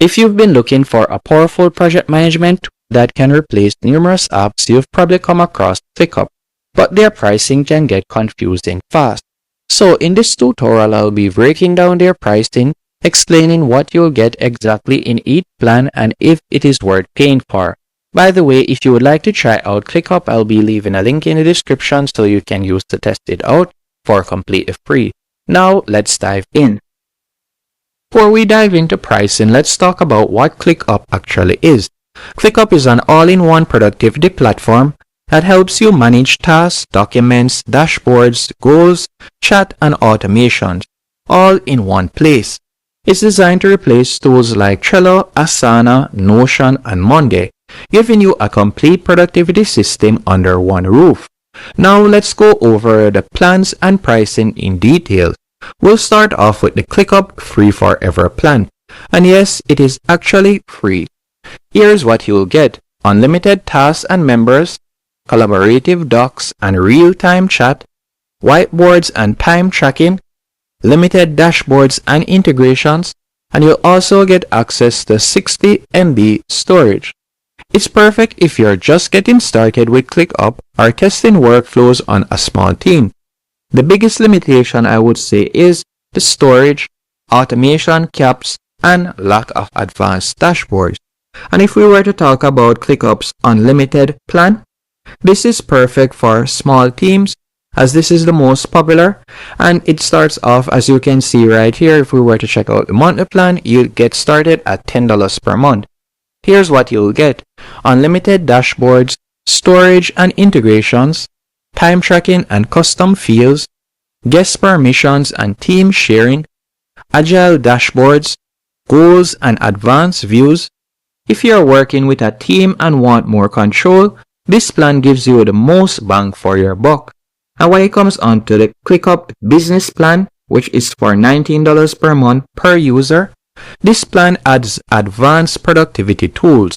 If you've been looking for a powerful project management tool that can replace numerous apps, you've probably come across Clickup, but their pricing can get confusing fast. So in this tutorial, I'll be breaking down their pricing, explaining what you'll get exactly in each plan and if it is worth paying for. By the way, if you would like to try out Clickup, I'll be leaving a link in the description so you can use to test it out for completely free. Now let's dive in. Before we dive into pricing, let's talk about what Clickup actually is. Clickup is an all-in-one productivity platform that helps you manage tasks, documents, dashboards, goals, chat, and automations, all in one place. It's designed to replace tools like Trello, Asana, Notion, and Monday, giving you a complete productivity system under one roof. Now let's go over the plans and pricing in detail. We'll start off with the Clickup Free Forever plan. And yes, it is actually free. Here's what you'll get: unlimited tasks and members, collaborative docs and real-time chat, whiteboards and time tracking, limited dashboards and integrations, and you'll also get access to 60 MB storage. It's perfect if you're just getting started with Clickup or testing workflows on a small team. The biggest limitation I would say is the storage, automation caps, and lack of advanced dashboards. And if we were to talk about Clickup's unlimited plan, this is perfect for small teams as this is the most popular, and it starts off, as you can see right here. If we were to check out the monthly plan, you'll get started at $10 per month. Here's what you'll get: unlimited dashboards, storage and integrations, time tracking and custom fields, guest permissions and team sharing, agile dashboards, goals and advanced views. If you're working with a team and want more control, this plan gives you the most bang for your buck. And when it comes on to the Clickup Business Plan, which is for $19 per month per user, this plan adds advanced productivity tools.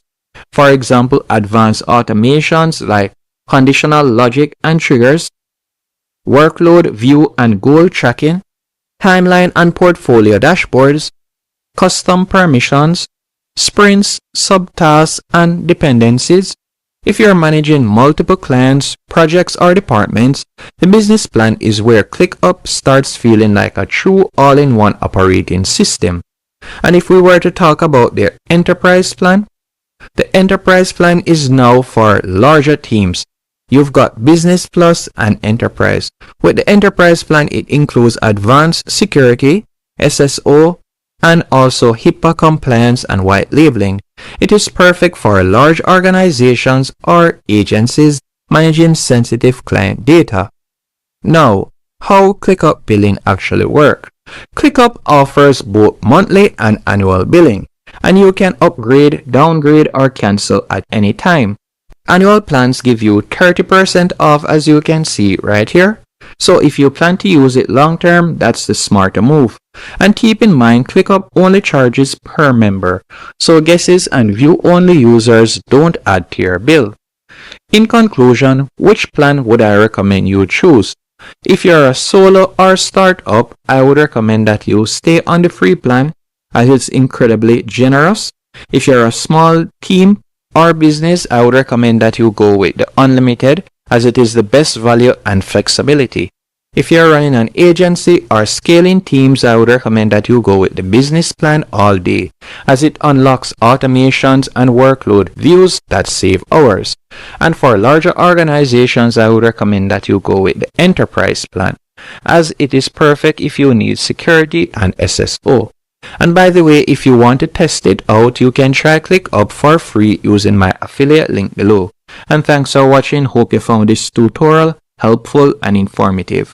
For example, advanced automations like conditional logic and triggers, workload view and goal tracking, timeline and portfolio dashboards, custom permissions, sprints, subtasks, and dependencies. If you're managing multiple clients, projects, or departments, the business plan is where Clickup starts feeling like a true all-in-one operating system. And if we were to talk about their enterprise plan, the enterprise plan is now for larger teams. You've got Business Plus and Enterprise. With the enterprise plan, it includes advanced security, SSO, and also HIPAA compliance and white labeling. It is perfect for large organizations or agencies managing sensitive client data. Now, how Clickup billing actually works. Clickup offers both monthly and annual billing, and you can upgrade, downgrade, or cancel at any time. Annual plans give you 30% off, as you can see right here. So if you plan to use it long term, that's the smarter move. And keep in mind, Clickup only charges per member, so guesses and view-only users don't add to your bill. In conclusion, which plan would I recommend you choose? If you're a solo or startup, I would recommend that you stay on the free plan as it's incredibly generous. If you're a small team or business, I would recommend that you go with the unlimited as it is the best value and flexibility. If you're running an agency or scaling teams, I would recommend that you go with the business plan all day as it unlocks automations and workload views that save hours. And for larger organizations, I would recommend that you go with the enterprise plan as it is perfect if you need security and SSO. And by the way, if you want to test it out, you can try Clickup for free using my affiliate link below. And thanks for watching. Hope you found this tutorial helpful and informative.